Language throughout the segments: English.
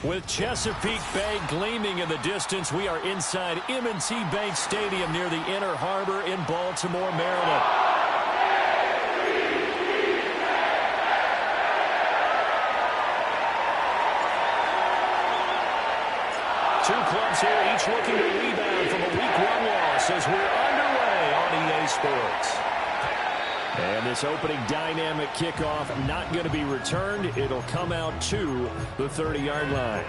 With Chesapeake Bay gleaming in the distance, we are inside M&T Bank Stadium near the Inner Harbor in Baltimore, Maryland. Two clubs here, each looking to rebound from a Week 1 loss as we're underway on EA Sports. And this opening dynamic kickoff not going to be returned. It'll come out to the 30-yard line.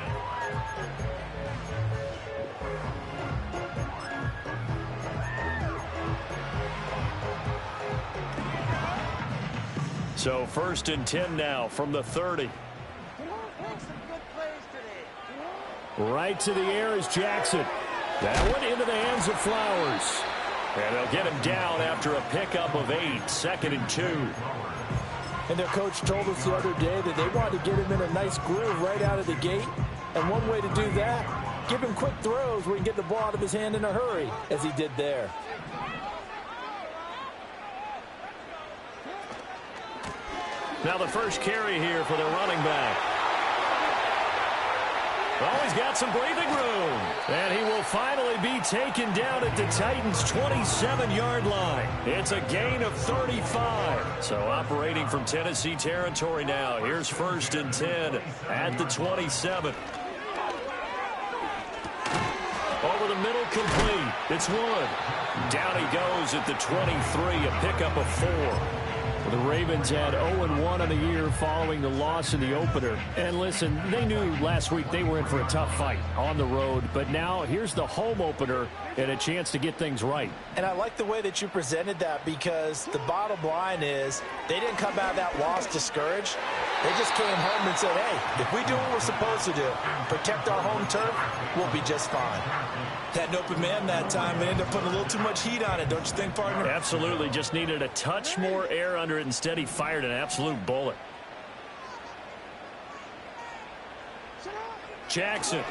So 1st and 10 now from the 30. Right to the air is Jackson. That one into the hands of Flowers. And they'll get him down after a pickup of 8, 2nd and 2. And their coach told us the other day that they wanted to get him in a nice groove right out of the gate. And one way to do that, give him quick throws where he can get the ball out of his hand in a hurry, as he did there. Now the first carry here for the running back. Oh, he's got some breathing room. And he will finally be taken down at the Titans' 27-yard line. It's a gain of 35. So operating from Tennessee territory now. Here's 1st and 10 at the 27. Over the middle, complete. It's Wood. Down he goes at the 23, a pickup of 4. The Ravens had 0-1 on the year following the loss in the opener. And listen, they knew last week they were in for a tough fight on the road. But now here's the home opener and a chance to get things right. And I like the way that you presented that, because the bottom line is they didn't come out of that loss discouraged. They just came home and said, hey, if we do what we're supposed to do, protect our home turf, we'll be just fine. Had an open man that time and ended up putting a little too much heat on it, don't you think, partner? Absolutely. Just needed a touch more air under it. Instead, he fired an absolute bullet. Jackson.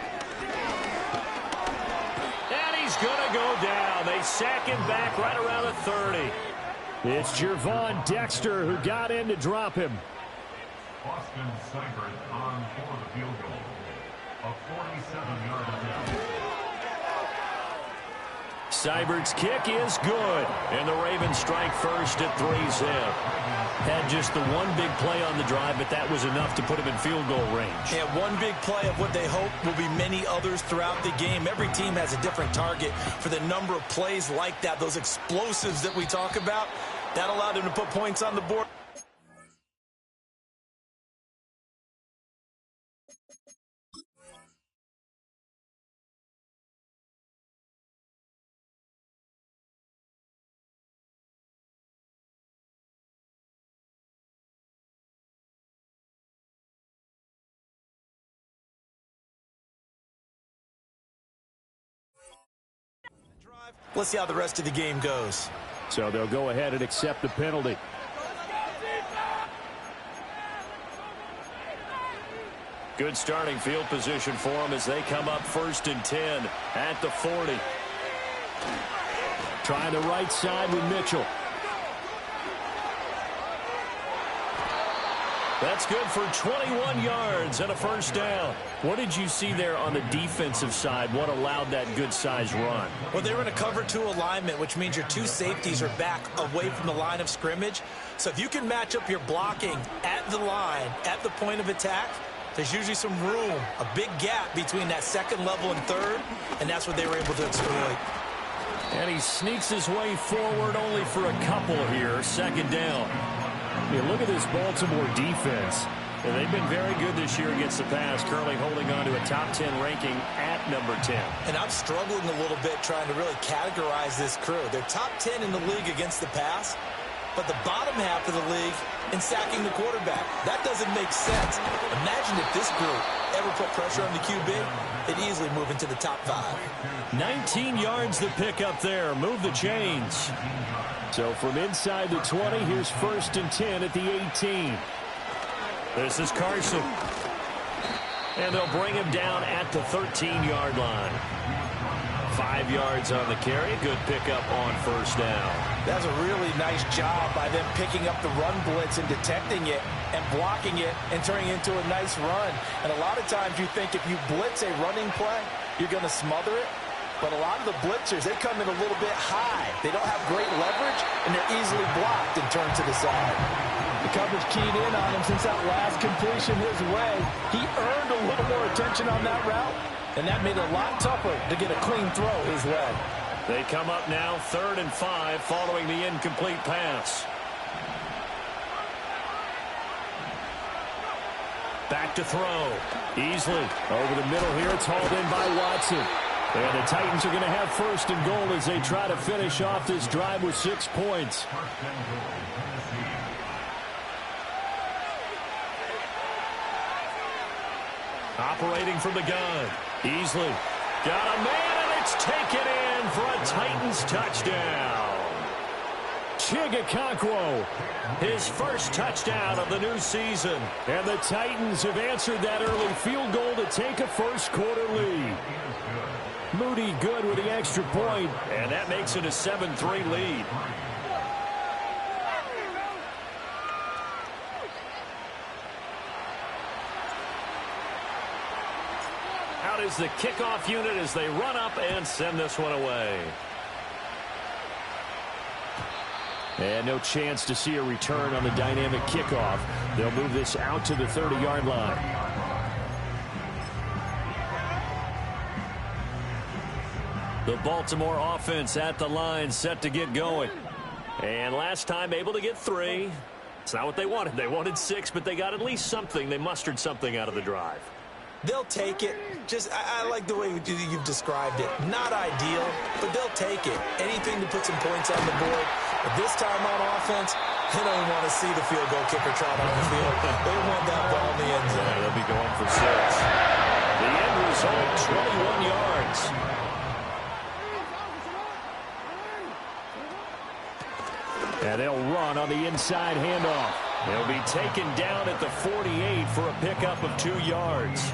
And he's going to go down. They sack him back right around the 30. It's Gervon Dexter who got in to drop him. Austin Seibert on for the field goal. A 47-yard attempt. Seibert's kick is good. And the Ravens strike first at 3-zip. Had just the one big play on the drive, but that was enough to put him in field goal range. Yeah, one big play of what they hope will be many others throughout the game. Every team has a different target for the number of plays like that, those explosives that we talk about. That allowed them to put points on the board. Let's see how the rest of the game goes. So they'll go ahead and accept the penalty. Good starting field position for them as they come up 1st and 10 at the 40. Trying the right side with Mitchell. That's good for 21 yards and a first down. What did you see there on the defensive side? What allowed that good-sized run? Well, they were in a cover 2 alignment, which means your 2 safeties are back away from the line of scrimmage. So if you can match up your blocking at the line, at the point of attack, there's usually some room, a big gap between that second level and third, and that's what they were able to exploit. And he sneaks his way forward only for a couple here. 2nd down. Yeah, look at this Baltimore defense. And they've been very good this year against the pass, currently holding on to a top 10 ranking at number 10. And I'm struggling a little bit trying to really categorize this crew. They're top 10 in the league against the pass, but the bottom half of the league in sacking the quarterback. That doesn't make sense. Imagine if this group ever put pressure on the QB, they'd easily move into the top 5. 19 yards to pick up there. Move the chains. So from inside the 20, here's 1st and 10 at the 18. This is Carson. And they'll bring him down at the 13-yard line. 5 yards on the carry. Good pickup on first down. That's a really nice job by them picking up the run blitz and detecting it and blocking it and turning it into a nice run. And a lot of times you think if you blitz a running play, you're going to smother it. But a lot of the blitzers, they come in a little bit high. They don't have great leverage, and they're easily blocked and turned to the side. The coverage keyed in on him since that last completion his way. He earned a little more attention on that route, and that made it a lot tougher to get a clean throw his way. They come up now 3rd and 5 following the incomplete pass. Back to throw. Easily over the middle here. It's hauled in by Watson. And the Titans are going to have 1st and goal as they try to finish off this drive with 6 points. Operating from the gun. Easily. Got a man, and it's taken in for a Titans touchdown. Chigakakwo, his first touchdown of the new season. And the Titans have answered that early field goal to take a first-quarter lead. Moody good with the extra point, and that makes it a 7-3 lead. Out is the kickoff unit as they run up and send this one away. And no chance to see a return on the dynamic kickoff. They'll move this out to the 30-yard line. The Baltimore offense at the line, set to get going. And last time able to get 3. It's not what they wanted. They wanted 6, but they got at least something. They mustered something out of the drive. They'll take it. I like the way you've described it. Not ideal, but they'll take it. Anything to put some points on the board. But this time on offense, they don't want to see the field goal kicker trot on the field. They want that ball in the end zone. Yeah, they'll be going for 6. The end result, 21 yards. And they'll run on the inside handoff. They'll be taken down at the 48 for a pickup of 2 yards.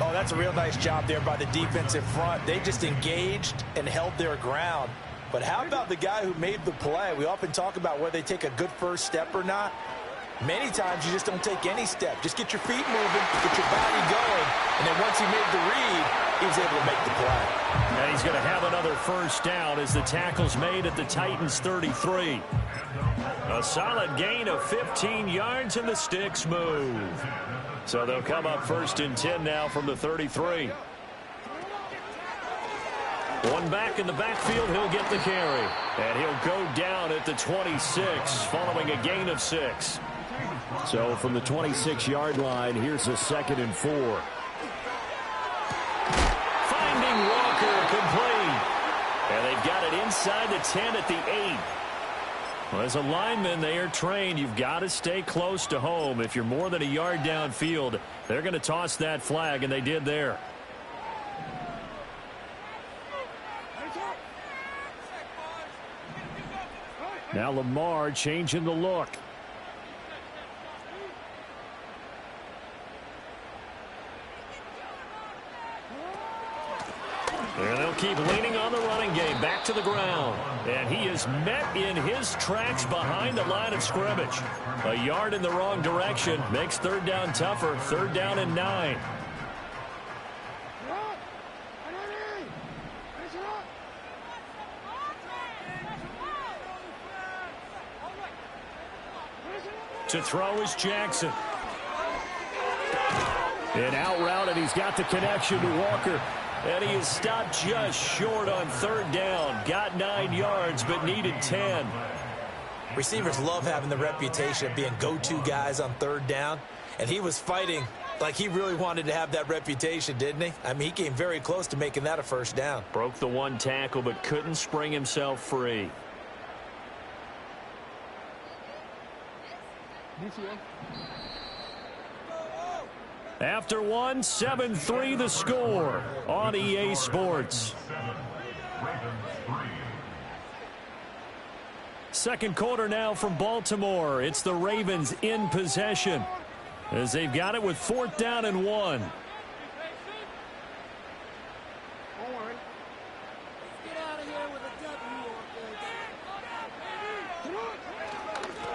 Oh, that's a real nice job there by the defensive front. They just engaged and held their ground. But how about the guy who made the play? We often talk about whether they take a good first step or not. Many times you just don't take any step. Just get your feet moving, get your body going, and then once he made the read, he was able to make the play. And he's going to have another first down as the tackle's made at the Titans' 33. A solid gain of 15 yards, and the sticks move. So they'll come up 1st and 10 now from the 33. One back in the backfield, he'll get the carry. And he'll go down at the 26 following a gain of 6. So from the 26-yard line, here's a 2nd and 4. Finding Walker complete. And they've got it inside the 10 at the 8. Well, as a lineman, they are trained. You've got to stay close to home. If you're more than a yard downfield, they're going to toss that flag, and they did there. Now Lamar changing the look. And they'll keep leaning on the running game. Back to the ground. And he is met in his tracks behind the line of scrimmage. A yard in the wrong direction. Makes 3rd down tougher. 3rd down and 9. To throw is Jackson. And out route, and he's got the connection to Walker. And he is stopped just short on 3rd down. Got 9 yards, but needed 10. Receivers love having the reputation of being go-to guys on 3rd down. And he was fighting like he really wanted to have that reputation, didn't he? I mean, he came very close to making that a 1st down. Broke the 1 tackle, but couldn't spring himself free. After 1, 7-3 the score on EA Sports. 2nd quarter now from Baltimore. It's the Ravens in possession as they've got it with 4th down and 1.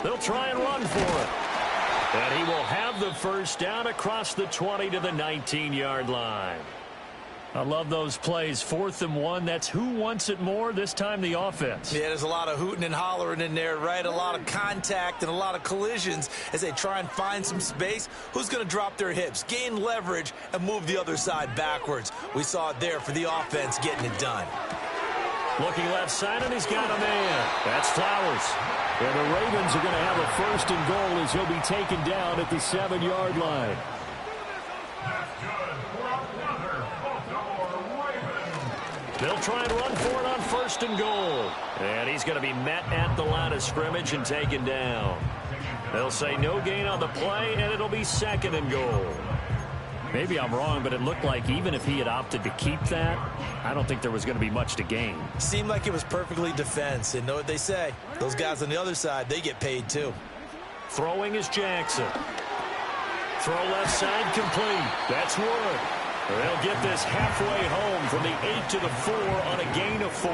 They'll try and run for it. And he will have the first down across the 20 to the 19-yard line. I love those plays. 4th and 1. That's who wants it more, this time the offense. Yeah, there's a lot of hooting and hollering in there, right? A lot of contact and a lot of collisions as they try and find some space. Who's going to drop their hips, gain leverage, and move the other side backwards? We saw it there for the offense getting it done. Looking left side, and he's got a man. That's Flowers. And the Ravens are going to have a 1st and goal as he'll be taken down at the 7-yard line. They'll try and run for it on 1st and goal. And he's going to be met at the line of scrimmage and taken down. They'll say no gain on the play, and it'll be 2nd and goal. Maybe I'm wrong, but it looked like even if he had opted to keep that, I don't think there was going to be much to gain. Seemed like it was perfectly defense. And know what they say? Those guys on the other side, they get paid too. Throwing is Jackson. Throw left side complete. That's Wood. They'll get this halfway home from the 8 to the 4 on a gain of 4.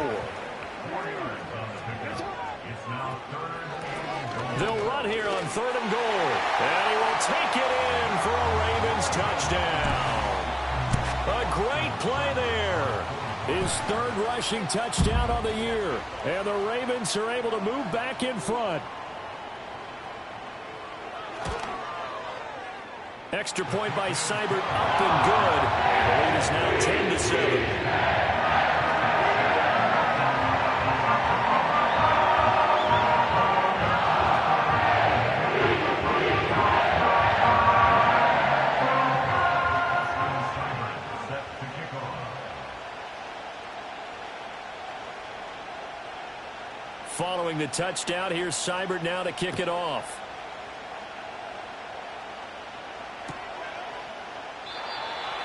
They'll run here on 3rd and goal. And he will take it in for a Ravens touchdown. A great play there. His 3rd rushing touchdown on the year. And the Ravens are able to move back in front. Extra point by Seibert, up and good. The lead is now 10-7. Following the touchdown, here's Seibert now to kick it off.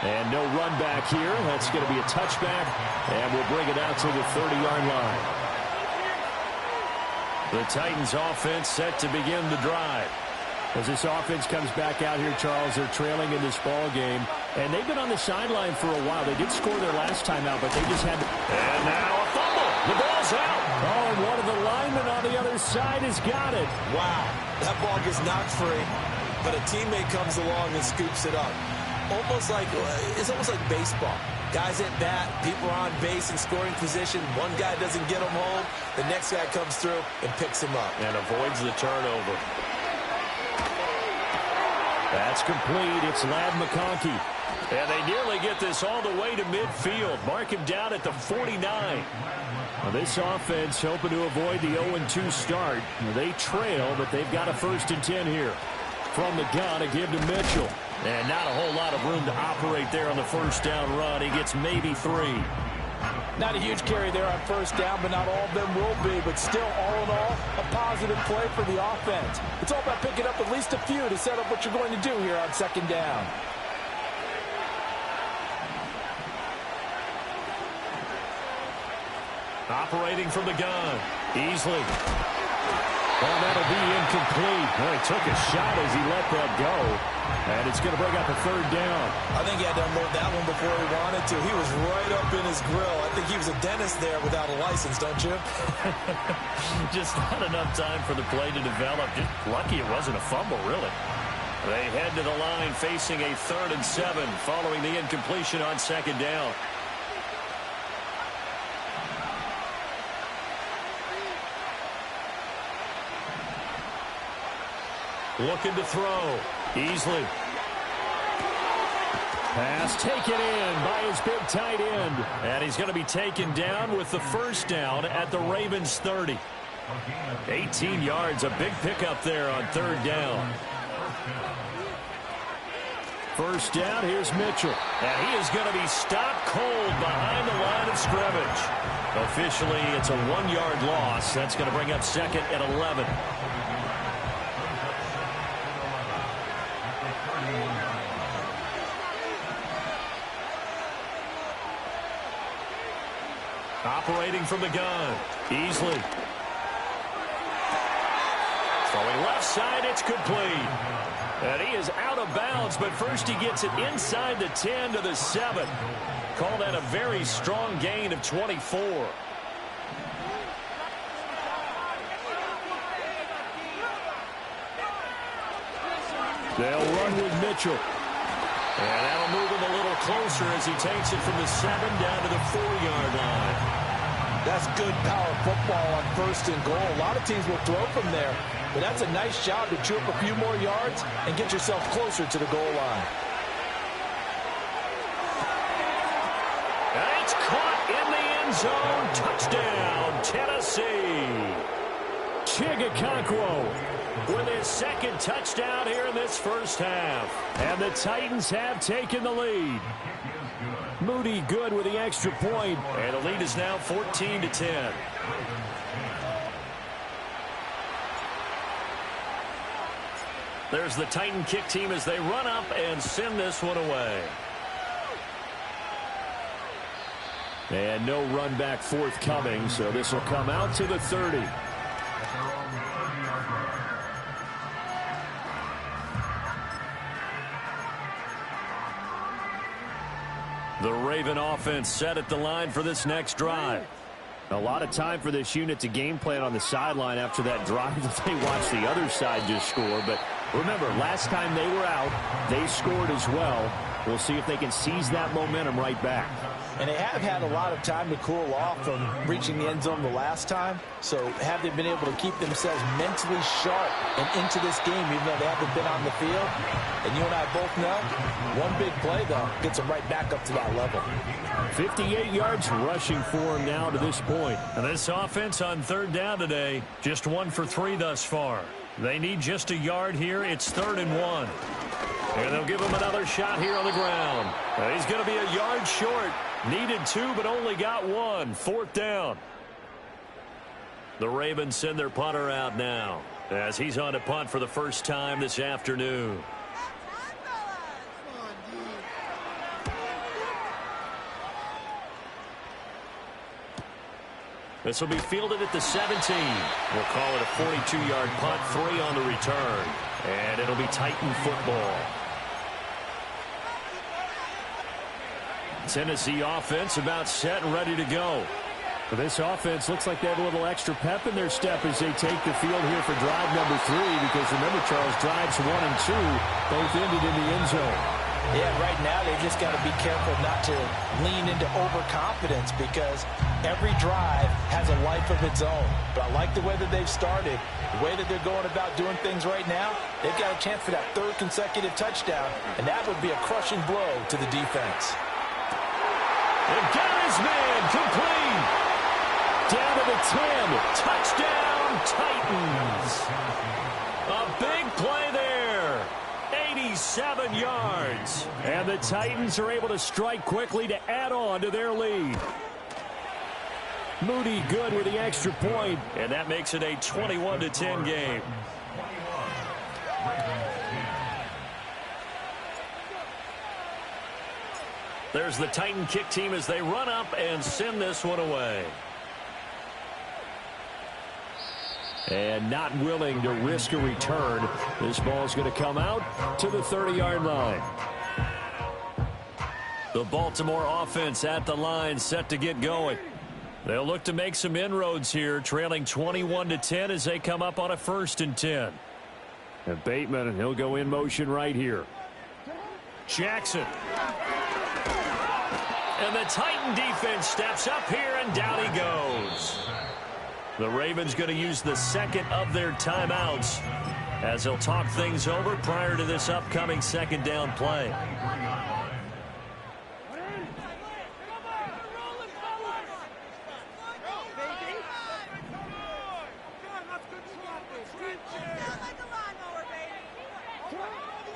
And no run back here. That's going to be a touchback, and we'll bring it out to the 30-yard line. The Titans offense set to begin the drive. As this offense comes back out here, Charles, they're trailing in this ball game, and they've been on the sideline for a while. They did score their last time out, but they just had to... And now a fumble. The ball's out. Oh, and one of the linemen on the other side has got it. Wow, that ball gets knocked free, but a teammate comes along and scoops it up. It's almost like baseball. Guys at bat, people are on base in scoring position. One guy doesn't get him home. The next guy comes through and picks him up. And avoids the turnover. That's complete. It's Ladd McConkey. And they nearly get this all the way to midfield. Mark him down at the 49. Now this offense hoping to avoid the 0-2 start. They trail, but they've got a 1st and 10 here. From the gun, a give to Mitchell. And not a whole lot of room to operate there on the 1st down run. He gets maybe 3. Not a huge carry there on 1st down, but not all of them will be. But still, all in all, a positive play for the offense. It's all about picking up at least a few to set up what you're going to do here on 2nd down. Operating from the gun. Easily. Well, that'll be incomplete. Well, he took a shot as he let that go. And it's going to bring up a 3rd down. I think he had to unload that one before he wanted to. He was right up in his grill. I think he was a dentist there without a license, don't you? Just not enough time for the play to develop. Just lucky it wasn't a fumble, really. They head to the line facing a 3rd and 7 following the incompletion on 2nd down. Looking to throw. Easily. Pass taken in by his big tight end. And he's going to be taken down with the 1st down at the Ravens 30. 18 yards, a big pickup there on 3rd down. 1st down, here's Mitchell. And he is going to be stopped cold behind the line of scrimmage. Officially, it's a 1-yard loss. That's going to bring up 2nd and 11. Operating from the gun. Easily. Throwing left side, it's complete. And he is out of bounds, but first he gets it inside the 10 to the 7. Call that a very strong gain of 24. They'll run with Mitchell. And that'll move him a little closer as he takes it from the 7 down to the 4-yard line. That's good power football on 1st and goal. A lot of teams will throw from there, but that's a nice job to chew up a few more yards and get yourself closer to the goal line. And it's caught in the end zone. Touchdown, Tennessee. Chigakonkwo with his 2nd touchdown here in this first half. And the Titans have taken the lead. Moody good with the extra point. And the lead is now 14-10. There's the Titan kick team as they run up and send this one away. And no run back forthcoming, so this will come out to the 30. The Raven offense set at the line for this next drive. A lot of time for this unit to game plan on the sideline after that drive that they watched the other side just score. But remember, last time they were out, they scored as well. We'll see if they can seize that momentum right back. And they have had a lot of time to cool off from reaching the end zone the last time. So have they been able to keep themselves mentally sharp and into this game even though they haven't been on the field? And you and I both know, one big play, though, gets them right back up to that level. 58 yards rushing for him now to this point. And this offense on 3rd down today, just 1 for 3 thus far. They need just a yard here. It's 3rd and 1. And they'll give him another shot here on the ground. He's going to be a yard short. Needed 2, but only got 1. 4th down. The Ravens send their punter out now as he's on to punt for the first time this afternoon. This will be fielded at the 17. We'll call it a 42-yard punt, 3 on the return. And it'll be Titan football. Tennessee offense about set and ready to go. But this offense looks like they have a little extra pep in their step as they take the field here for drive number 3. Because remember, Charles, drives 1 and 2 both ended in the end zone. Yeah, right now they just got to be careful not to lean into overconfidence because every drive has a life of its own. But I like the way that they've started, the way that they're going about doing things right now. They've got a chance for that 3rd consecutive touchdown, and that would be a crushing blow to the defense. And got his man complete. Down to the 10. Touchdown, Titans. A big play there. 87 yards. And the Titans are able to strike quickly to add on to their lead. Moody good with the extra point. And that makes it a 21-10 game. There's the Titan kick team as they run up and send this one away. And not willing to risk a return. This ball's going to come out to the 30-yard line. The Baltimore offense at the line set to get going. They'll look to make some inroads here, trailing 21-10 as they come up on a 1st and 10. And Bateman, he'll go in motion right here. Jackson. And the Titan defense steps up here, and down he goes. The Ravens going to use the 2nd of their timeouts as they'll talk things over prior to this upcoming 2nd down play.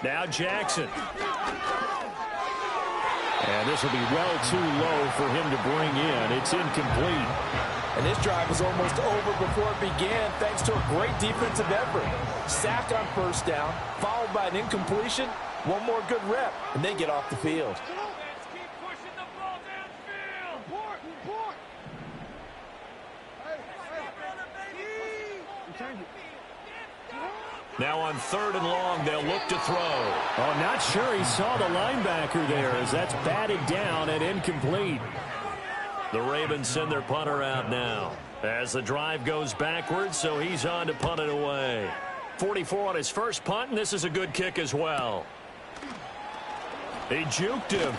Now Jackson. And this will be well too low for him to bring in. It's incomplete. And this drive was almost over before it began thanks to a great defensive effort. Sack on 1st down, followed by an incompletion. One more good rep, and they get off the field. Now on 3rd and long, they'll look to throw. Oh, not sure he saw the linebacker there as that's batted down and incomplete. The Ravens send their punter out now as the drive goes backwards, so he's on to punt it away. 44 on his first punt, and this is a good kick as well. He juked him.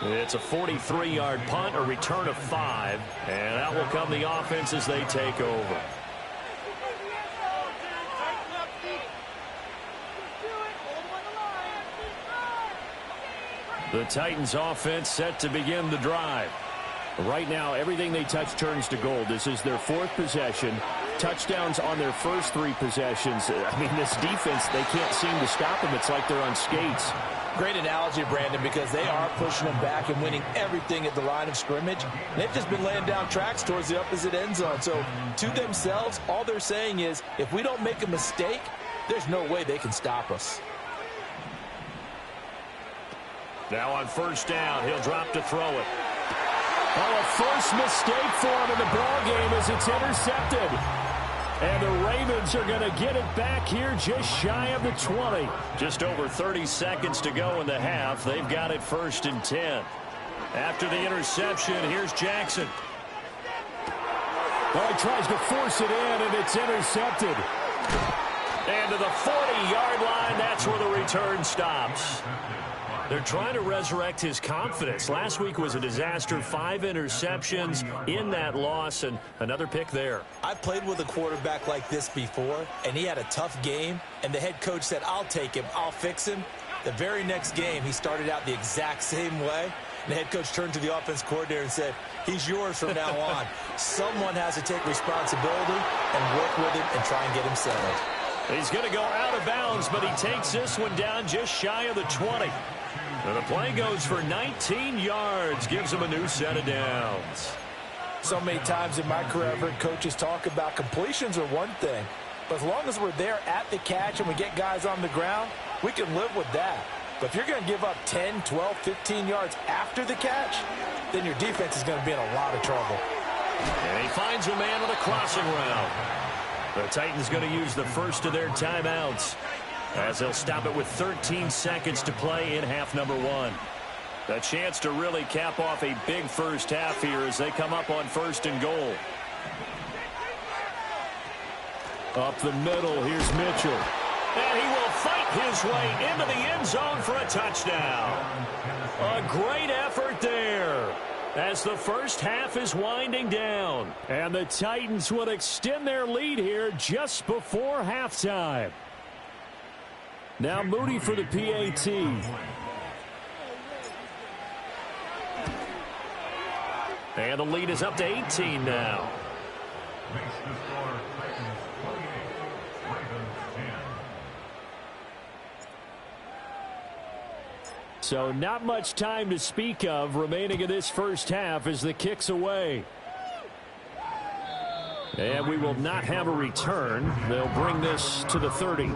It's a 43-yard punt, a return of 5, and out will come the offense as they take over. The Titans offense set to begin the drive. Right now, everything they touch turns to gold. This is their 4th possession. Touchdowns on their first 3 possessions. I mean, this defense, they can't seem to stop them. It's like they're on skates. Great analogy, Brandon, because they are pushing them back and winning everything at the line of scrimmage. They've just been laying down tracks towards the opposite end zone. So, to themselves, all they're saying is, if we don't make a mistake, there's no way they can stop us. Now on first down, he'll drop to throw it. Oh, a first mistake for him in the ball game as it's intercepted. And the Ravens are going to get it back here just shy of the 20. Just over 30 seconds to go in the half. They've got it 1st and 10. After the interception, here's Jackson. Well, he tries to force it in, and it's intercepted. And to the 40-yard line, that's where the return stops. They're trying to resurrect his confidence. Last week was a disaster. 5 interceptions in that loss, and another pick there. I played with a quarterback like this before, and he had a tough game, and the head coach said, I'll take him, I'll fix him. The very next game, he started out the exact same way. And the head coach turned to the offense coordinator and said, he's yours from now on. Someone has to take responsibility and work with him and try and get him settled. He's going to go out of bounds, but he takes this one down just shy of the 20. And the play goes for 19 yards, gives him a new set of downs. So many times in my career, I've heard coaches talk about completions are one thing. But as long as we're there at the catch and we get guys on the ground, we can live with that. But if you're going to give up 10, 12, 15 yards after the catch, then your defense is going to be in a lot of trouble. And he finds a man on a crossing route. The Titans going to use the first of their timeouts, as they'll stop it with 13 seconds to play in half number 1. A chance to really cap off a big first half here as they come up on 1st and goal. Up the middle, here's Mitchell. And he will fight his way into the end zone for a touchdown. A great effort there as the first half is winding down. And the Titans will extend their lead here just before halftime. Now Moody for the PAT. And the lead is up to 18 now. Makes the score Titans 28, Ravens 10. So not much time to speak of remaining in this first half as the kick's away. And we will not have a return. They'll bring this to the 30.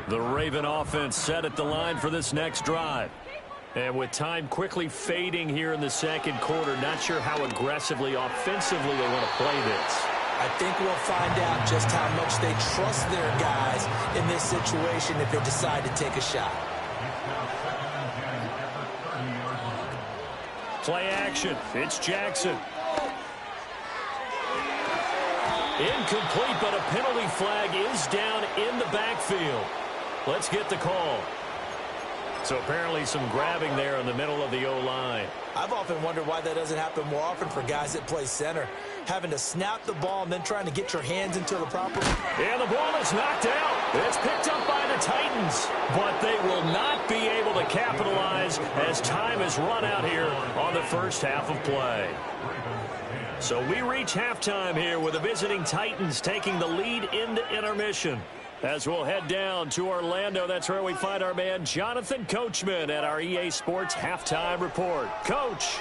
The Raven offense set at the line for this next drive. And with time quickly fading here in the second quarter, not sure how aggressively, offensively they want to play this. I think we'll find out just how much they trust their guys in this situation if they decide to take a shot. Play action. It's Jackson. Incomplete, but a penalty flag is down in the backfield. Let's get the call. So apparently some grabbing there in the middle of the O-line. I've often wondered why that doesn't happen more often for guys that play center. Having to snap the ball and then trying to get your hands into the proper... And the ball is knocked out. It's picked up by the Titans. But they will not be able to capitalize as time has run out here on the first half of play. So we reach halftime here with the visiting Titans taking the lead into intermission. As we'll head down to Orlando, that's where we find our man Jonathan Coachman at our EA Sports Halftime Report. Coach,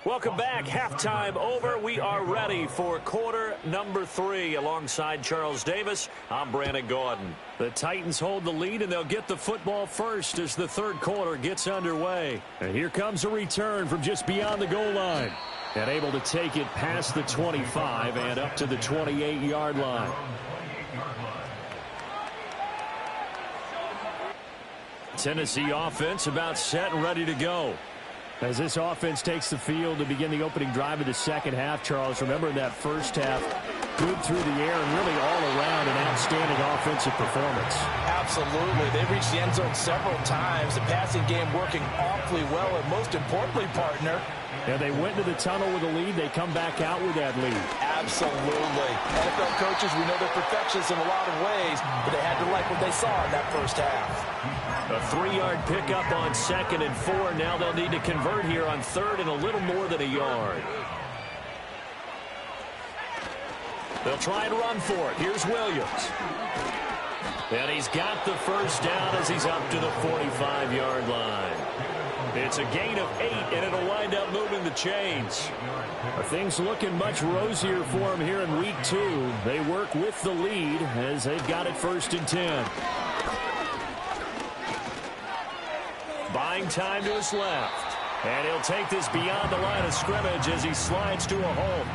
welcome back. Halftime over. We are ready for quarter number 3 alongside Charles Davis. I'm Brandon Gaudin. The Titans hold the lead, and they'll get the football first as the third quarter gets underway. And here comes a return from just beyond the goal line. And able to take it past the 25 and up to the 28-yard line. Tennessee offense about set and ready to go. As this offense takes the field to begin the opening drive of the second half, Charles, remember in that first half, Good through the air and really all around an outstanding offensive performance. Absolutely. They reached the end zone several times. The passing game working awfully well, and most importantly, partner, and they went to the tunnel with a lead. They come back out with that lead. Absolutely. NFL coaches, we know they're perfectionists in a lot of ways, but they had to like what they saw in that first half. A 3-yard pickup on 2nd and 4. Now they'll need to convert here on 3rd and a little more than a yard. They'll try and run for it. Here's Williams. And he's got the first down as he's up to the 45-yard line. It's a gain of 8, and it'll wind up moving the chains. Are things looking much rosier for him here in week 2? They work with the lead as they've got it 1st and 10. Buying time to his left. And he'll take this beyond the line of scrimmage as he slides to a hole.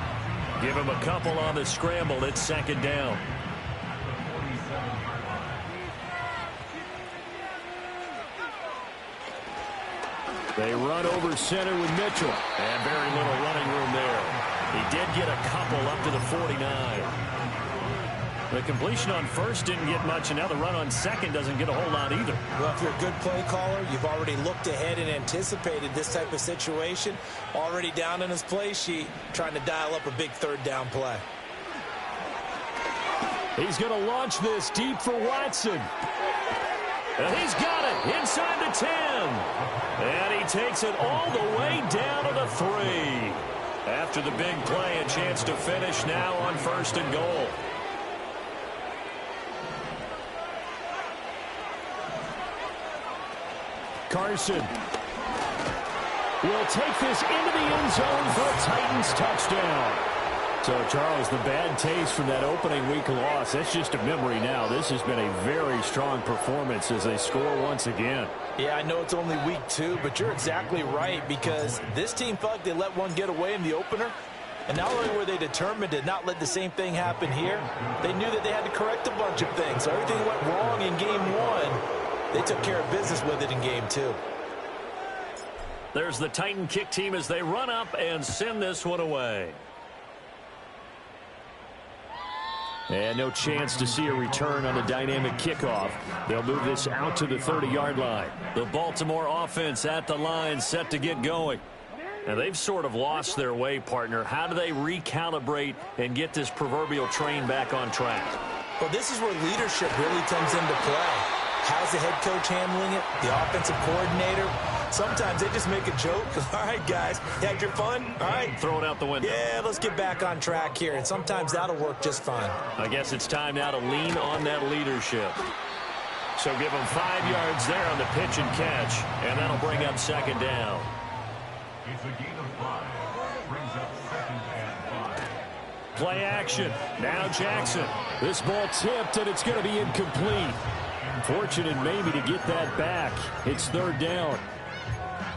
Give him a couple on the scramble. It's 2nd down. They run over center with Mitchell. And very little running room there. He did get a couple up to the 49. The completion on 1st didn't get much, and now the run on 2nd doesn't get a whole lot either. Well, if you're a good play caller, you've already looked ahead and anticipated this type of situation. Already down in his play sheet, trying to dial up a big 3rd down play. He's going to launch this deep for Watson. And he's got it inside the 10. And he takes it all the way down to the 3. After the big play, a chance to finish now on 1st and goal. Carson will take this into the end zone for a Titans touchdown. So, Charles, the bad taste from that opening week loss, that's just a memory now. This has been a very strong performance as they score once again. Yeah, I know it's only week 2, but you're exactly right, because this team felt like they let one get away in the opener. And not only were they determined to not let the same thing happen here, they knew that they had to correct a bunch of things. So everything went wrong in game 1. They took care of business with it in game 2. There's the Titan kick team as they run up and send this one away. And no chance to see a return on the dynamic kickoff. They'll move this out to the 30-yard line. The Baltimore offense at the line, set to get going. And they've sort of lost their way, partner. How do they recalibrate and get this proverbial train back on track? Well, this is where leadership really comes into play. How's the head coach handling it? The offensive coordinator? Sometimes they just make a joke. All right, guys, you had your fun? All right. Throw it out the window. Yeah, let's get back on track here. And sometimes that'll work just fine. I guess it's time now to lean on that leadership. So give them 5 yards there on the pitch and catch, and that'll bring up 2nd down. It's a gain of 5. Brings up 2nd and 5. Play action. Now Jackson. This ball tipped, and it's going to be incomplete. Fortunate maybe to get that back. It's 3rd down.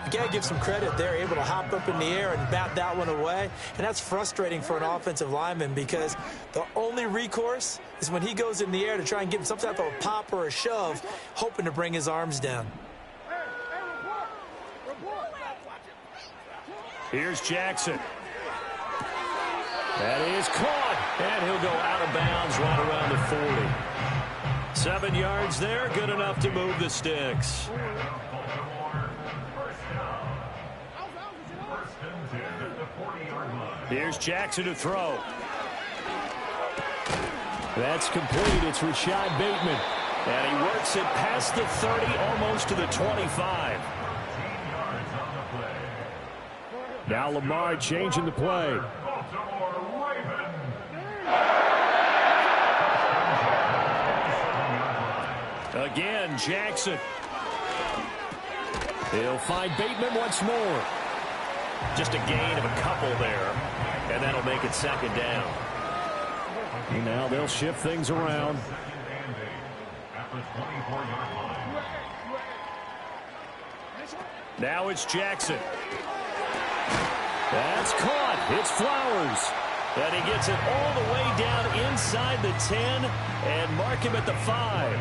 You got to give some credit. They're able to hop up in the air and bat that one away. And that's frustrating for an offensive lineman because the only recourse is when he goes in the air to try and give him some type of a pop or a shove, hoping to bring his arms down. Here's Jackson. That is caught. And he'll go out of bounds right around the 40. 7 yards there, good enough to move the sticks. Here's Jackson to throw. That's complete. It's Rashad Bateman. And he works it past the 30, almost to the 25. Now Lamar changing the play. Again, Jackson. He'll find Bateman once more. Just a gain of a couple there, and that'll make it 2nd down. And now they'll shift things around. Now it's Jackson. That's caught. It's Flowers. And he gets it all the way down inside the 10 and mark him at the 5.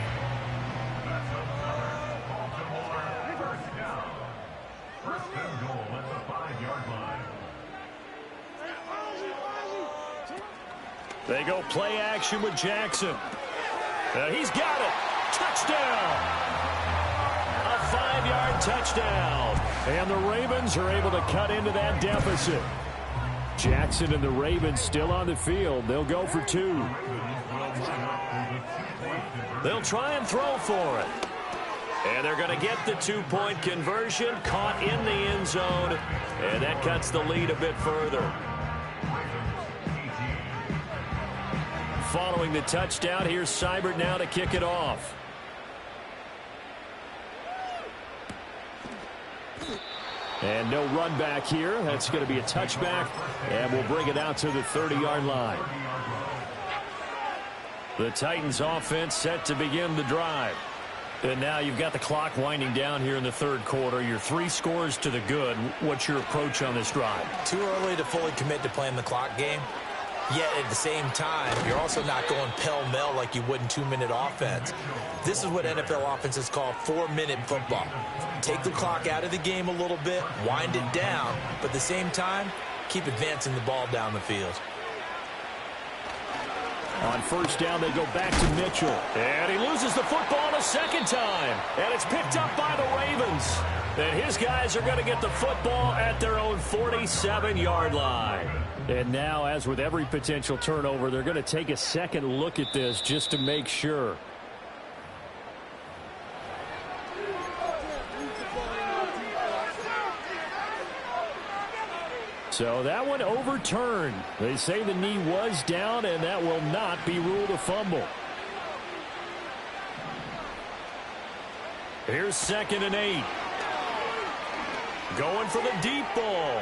They go play action with Jackson. He's got it. Touchdown. A 5-yard touchdown. And the Ravens are able to cut into that deficit. Jackson and the Ravens still on the field. They'll go for 2. They'll try and throw for it. And they're going to get the 2-point conversion, caught in the end zone. And that cuts the lead a bit further. Following the touchdown, here's Seibert now to kick it off. And no run back here. That's going to be a touchback, and we'll bring it out to the 30-yard line. The Titans offense set to begin the drive. And now you've got the clock winding down here in the third quarter. You're 3 scores to the good. What's your approach on this drive? Too early to fully commit to playing the clock game. Yet at the same time, you're also not going pell-mell like you would in 2-minute offense. This is what NFL offenses call 4-minute football. Take the clock out of the game a little bit, wind it down, but at the same time, keep advancing the ball down the field. On first down, they go back to Mitchell. And he loses the football a second time. And it's picked up by the Ravens. And his guys are going to get the football at their own 47-yard line. And now, as with every potential turnover, they're going to take a second look at this just to make sure. So that one overturned. They say the knee was down, and that will not be ruled a fumble. Here's 2nd and 8. Going for the deep ball.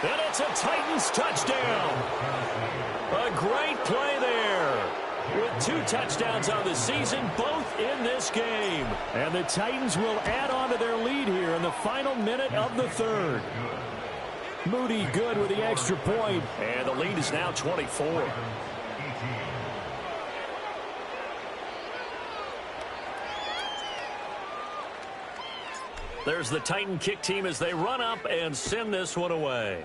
And it's a Titans touchdown. A great play there. With 2 touchdowns on the season, both in this game. And the Titans will add on to their lead here in the final minute of the third. Moody good with the extra point. And the lead is now 24. There's the Titan kick team as they run up and send this one away.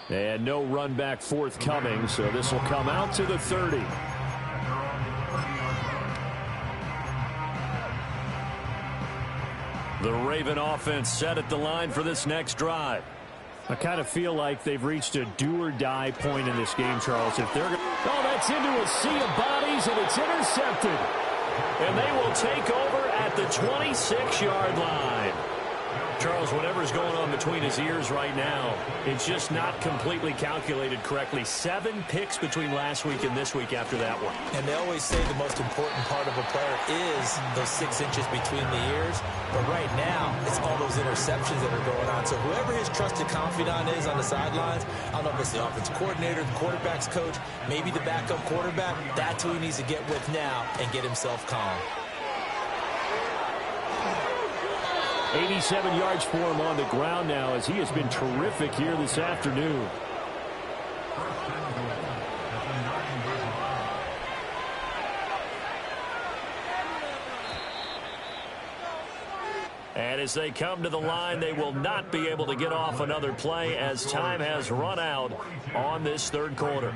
And no run back forthcoming, so this will come out to the 30. The Raven offense set at the line for this next drive. I kind of feel like they've reached a do-or-die point in this game, Charles. If they're that's into a sea of bodies, and it's intercepted. And they will take over at the 26-yard line. Charles, whatever's going on between his ears right now, it's just not completely calculated correctly. 7 picks between last week and this week after that one. And they always say the most important part of a player is those 6 inches between the ears. But right now, it's all those interceptions that are going on. So whoever his trusted confidant is on the sidelines, I don't know if it's the offensive coordinator, the quarterback's coach, maybe the backup quarterback, that's who he needs to get with now and get himself calm. 87 yards for him on the ground now as he has been terrific here this afternoon. And as they come to the line, they will not be able to get off another play as time has run out on this third quarter.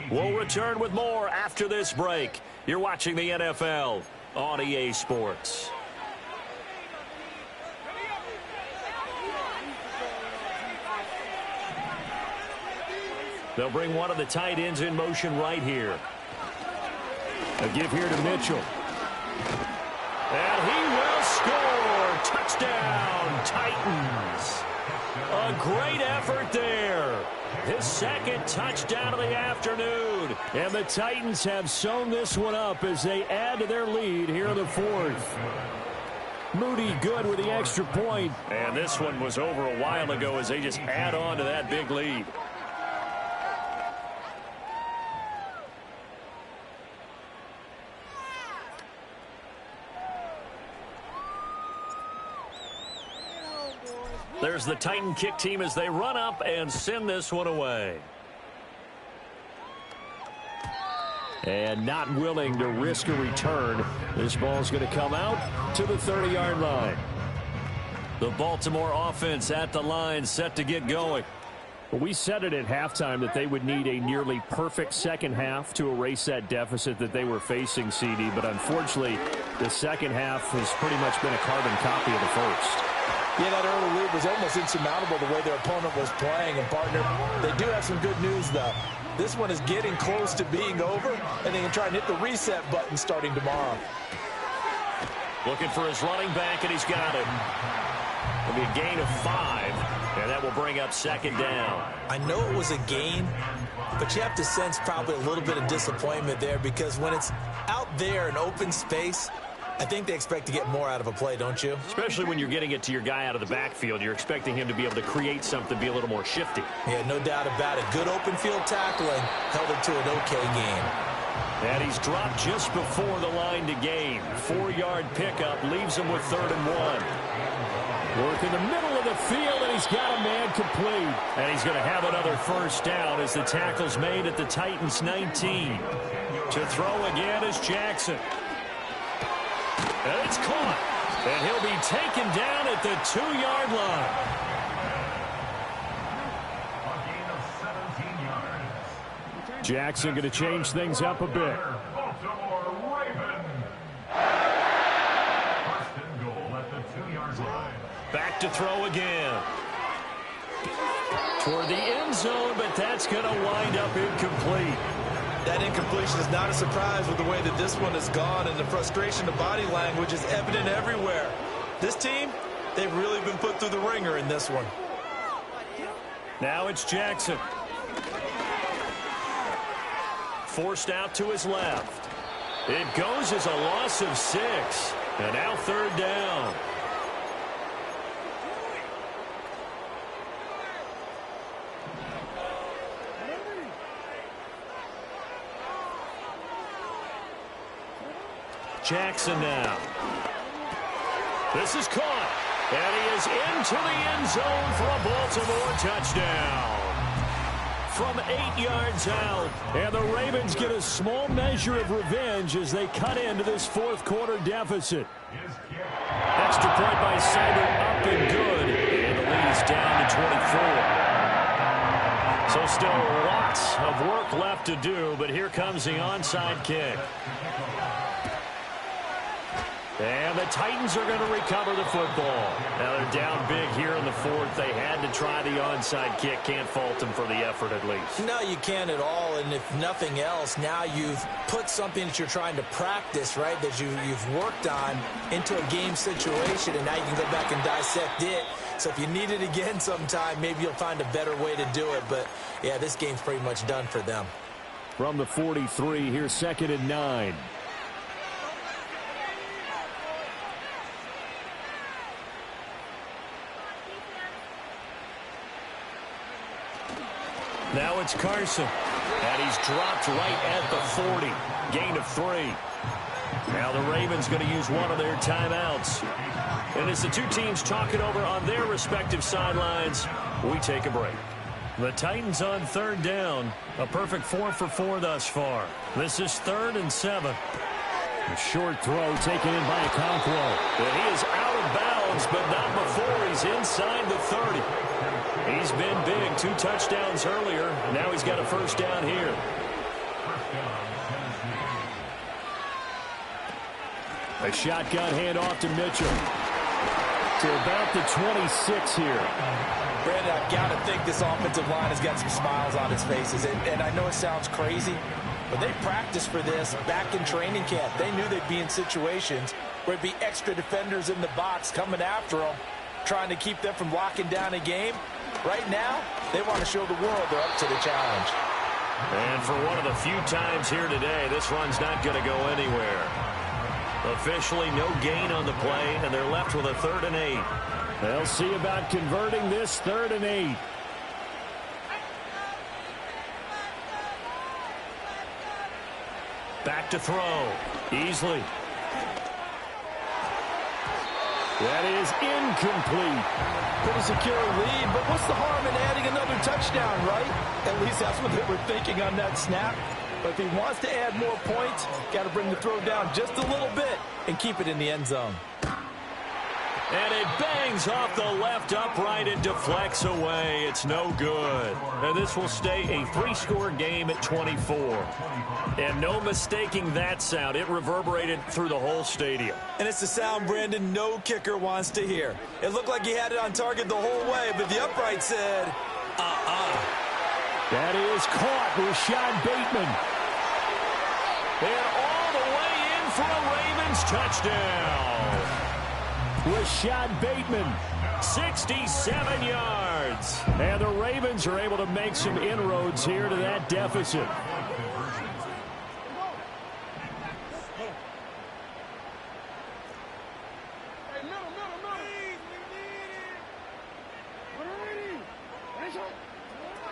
We'll return with more after this break. You're watching the NFL on EA Sports. They'll bring one of the tight ends in motion right here. A give here to Mitchell. And he will score. Touchdown, Titans. A great effort there. His 2nd touchdown of the afternoon. And the Titans have sewn this one up as they add to their lead here in the 4th. Moody good with the extra point. And this one was over a while ago as they just add on to that big lead. There's the Titan kick team as they run up and send this one away. And not willing to risk a return. This ball's going to come out to the 30-yard line. The Baltimore offense at the line set to get going. We said it at halftime that they would need a nearly perfect second half to erase that deficit that they were facing, CD. But unfortunately, the second half has pretty much been a carbon copy of the first. Yeah, that early lead was almost insurmountable the way their opponent was playing. And, partner, they do have some good news, though. This one is getting close to being over, and they can try and hit the reset button starting tomorrow. Looking for his running back, and he's got him. It'll be a gain of 5, and that will bring up second down. I know it was a gain, but you have to sense probably a little bit of disappointment there, because when it's out there in open space, I think they expect to get more out of a play, don't you? Especially when you're getting it to your guy out of the backfield. You're expecting him to be able to create something, be a little more shifty. Yeah, no doubt about it. Good open field tackling held it to an okay game. And he's dropped just before the line to gain. 4-yard pickup leaves him with 3rd and 1. Work in the middle of the field, and he's got a man complete. And he's going to have another first down as the tackle's made at the Titans' 19. To throw again is Jackson. And it's caught. And he'll be taken down at the 2-yard line. A gain of 17 yards. Jackson going to change things up a bit. Baltimore Ravens. First and goal at the 2-yard line. Back to throw again. Toward the end zone, but that's going to wind up incomplete. That incompletion is not a surprise with the way that this one has gone, and the frustration of body language is evident everywhere. This team, they've really been put through the ringer in this one. Now it's Jackson. Forced out to his left. It goes as a loss of 6. And now 3rd down. Jackson now. This is caught. And he is into the end zone for a Baltimore touchdown. From 8 yards out. And the Ravens get a small measure of revenge as they cut into this 4th quarter deficit. Extra point by Seibert, up and good. And the lead is down to 24. So still lots of work left to do, but here comes the onside kick. And the Titans are going to recover the football. Now they're down big here in the 4th. They had to try the onside kick. Can't fault them for the effort at least. No, you can't at all. And if nothing else, now you've put something that you're trying to practice, right, that you've worked on into a game situation, and now you can go back and dissect it. So if you need it again sometime, maybe you'll find a better way to do it. But, yeah, this game's pretty much done for them. From the 43, here's 2nd and 9. Now it's Carson. And he's dropped right at the 40. Gain of 3. Now the Ravens going to use one of their timeouts. And as the two teams talk it over on their respective sidelines, we take a break. The Titans on 3rd down. A perfect 4 for 4 thus far. This is 3rd and 7. A short throw taken in by Okonkwo. And he is out of bounds, but not before he's inside the 30. He's been big. 2 touchdowns earlier. Now he's got a first down here. A shotgun handoff to Mitchell. To about the 26 here. Brandon, I've got to think this offensive line has got some smiles on its faces. And I know it sounds crazy, but they practiced for this back in training camp. They knew they'd be in situations where it'd be extra defenders in the box coming after them, trying to keep them from locking down a game. Right now, they want to show the world they're up to the challenge. And for one of the few times here today, this run's not going to go anywhere. Officially no gain on the play, and they're left with a 3rd and 8. They'll see about converting this 3rd and 8. Back to throw. Easley. That is incomplete. Pretty secure lead, but what's the harm in adding another touchdown, right? At least that's what they were thinking on that snap. But if he wants to add more points, got to bring the throw down just a little bit and keep it in the end zone. And it bangs off the left upright and deflects away. It's no good. And this will stay a 3-score game at 24. And no mistaking that sound. It reverberated through the whole stadium. And it's the sound, Brandon, no kicker wants to hear. It looked like he had it on target the whole way, but the upright said, That is caught. Rashad Bateman. And all the way in for a Ravens touchdown. Rashad Bateman, 67 yards. And the Ravens are able to make some inroads here to that deficit.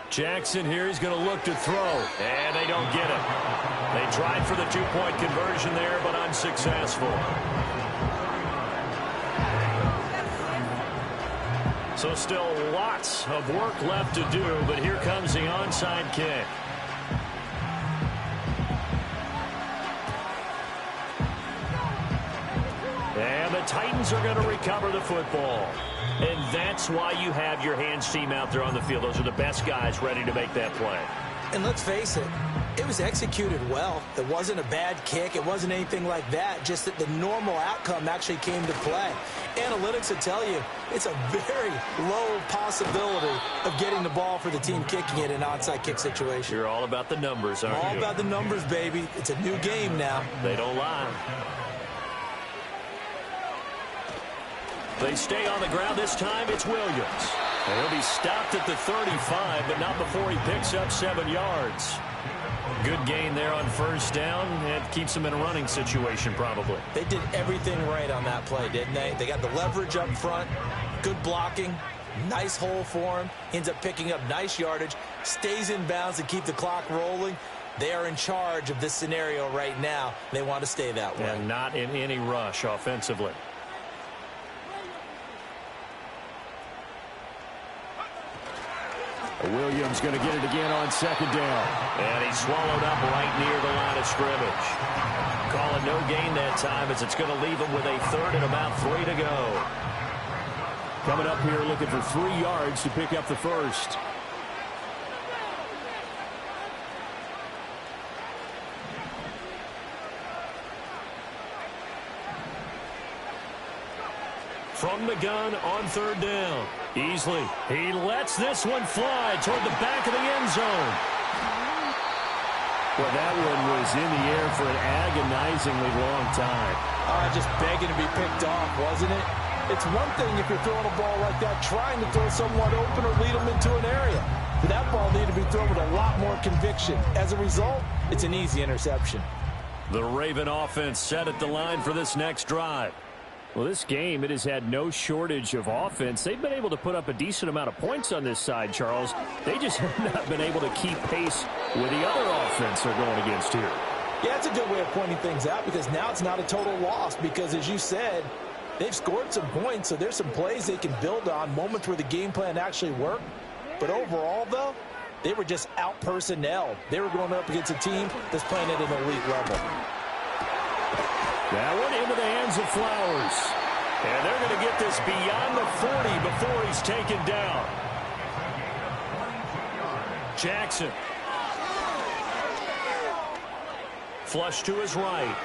Jackson here is going to look to throw. And they don't get it. They tried for the 2-point conversion there, but unsuccessful. So still lots of work left to do, but here comes the onside kick. And the Titans are going to recover the football. And that's why you have your hands team out there on the field. Those are the best guys ready to make that play. And let's face it, it was executed well. It wasn't a bad kick. It wasn't anything like that. Just that the normal outcome actually came to play. Analytics will tell you it's a very low possibility of getting the ball for the team kicking it in an onside kick situation. You're all about the numbers, aren't you? All about the numbers, baby. It's a new game now. They don't lie. They stay on the ground. This time it's Williams. And he'll be stopped at the 35, but not before he picks up 7 yards. Good gain there on first down. It keeps them in a running situation probably. They did everything right on that play, didn't they? They got the leverage up front, good blocking, nice hole for him, ends up picking up nice yardage, stays in bounds to keep the clock rolling. They are in charge of this scenario right now. They want to stay that way. And not in any rush offensively. Williams going to get it again on second down. And he's swallowed up right near the line of scrimmage. Call it no gain that time as it's going to leave him with a third and about 3 to go. Coming up here looking for 3 yards to pick up the first. From the gun on third down. Easley, he lets this one fly toward the back of the end zone. Well, that one was in the air for an agonizingly long time. Just begging to be picked off, wasn't it? It's one thing if you're throwing a ball like that, trying to throw someone open or lead them into an area. But that ball needed to be thrown with a lot more conviction. As a result, it's an easy interception. The Raven offense set at the line for this next drive. Well, this game, it has had no shortage of offense. They've been able to put up a decent amount of points on this side, Charles. They just have not been able to keep pace with the other offense they're going against here. Yeah, it's a good way of pointing things out because now it's not a total loss because, as you said, they've scored some points, so there's some plays they can build on, moments where the game plan actually worked. But overall, though, they were just out-personnelled. They were going up against a team that's playing at an elite level. That one into the hands of Flowers. And they're going to get this beyond the 40 before he's taken down. Jackson. Flush to his right.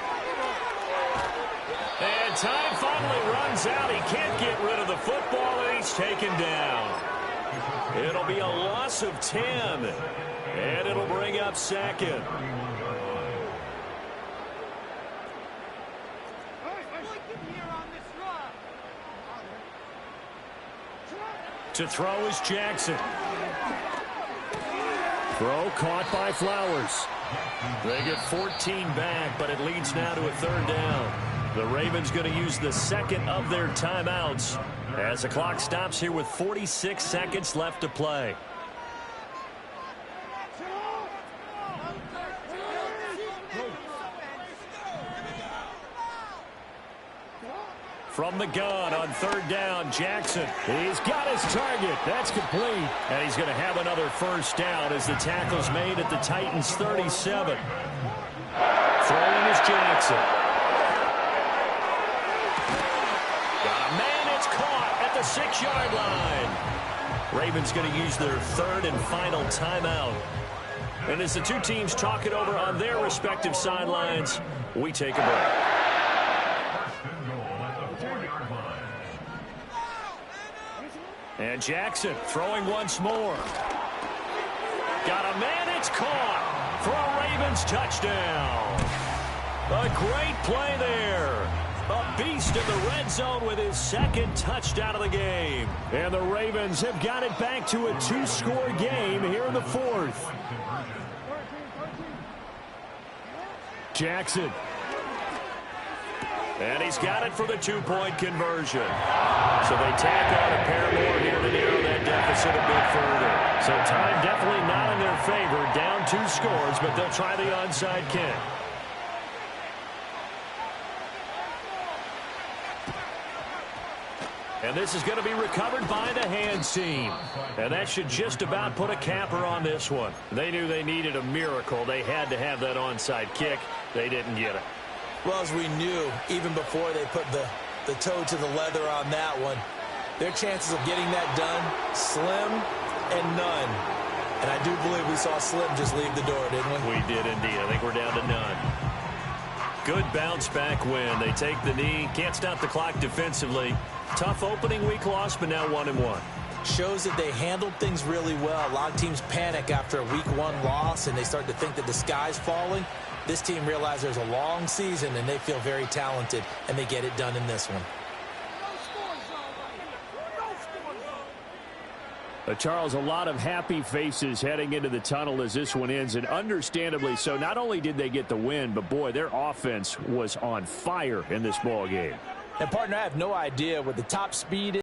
And time finally runs out. He can't get rid of the football, and he's taken down. It'll be a loss of 10. And it'll bring up second. To throw is Jackson. Throw caught by Flowers. They get 14 back, but it leads now to a third down. The Ravens going to use the second of their timeouts as the clock stops here with 46 seconds left to play. From the gun on third down, Jackson. He's got his target. That's complete. And he's going to have another first down as the tackle's made at the Titans' 37. Throwing is Jackson. Got a man, it's the 6-yard line. Ravens going to use their third and final timeout. And as the two teams talk it over on their respective sidelines, we take a break. And Jackson throwing once more. Got a man, it's caught for a Ravens touchdown. A great play there. A beast in the red zone with his second touchdown of the game. And the Ravens have got it back to a 2-score game here in the fourth. Jackson. And he's got it for the 2-point conversion. So they tack on a pair more here to narrow that deficit a bit further. So time definitely not in their favor. Down 2 scores, but they'll try the onside kick. And this is going to be recovered by the hands team. And that should just about put a capper on this one. They knew they needed a miracle. They had to have that onside kick. They didn't get it. Well, as we knew, even before they put the toe to the leather on that one, their chances of getting that done, slim and none. And I do believe we saw Slim just leave the door, didn't we? We did indeed. I think we're down to none. Good bounce-back win. They take the knee. Can't stop the clock defensively. Tough opening week loss, but now 1-1. Shows that they handled things really well. A lot of teams panic after a week 1 loss, and they start to think that the sky's falling. This team realized there's a long season, and they feel very talented, and they get it done in this one. Charles, a lot of happy faces heading into the tunnel as this one ends, and understandably so. Not only did they get the win, but, boy, their offense was on fire in this ball game. And, partner, I have no idea what the top speed is.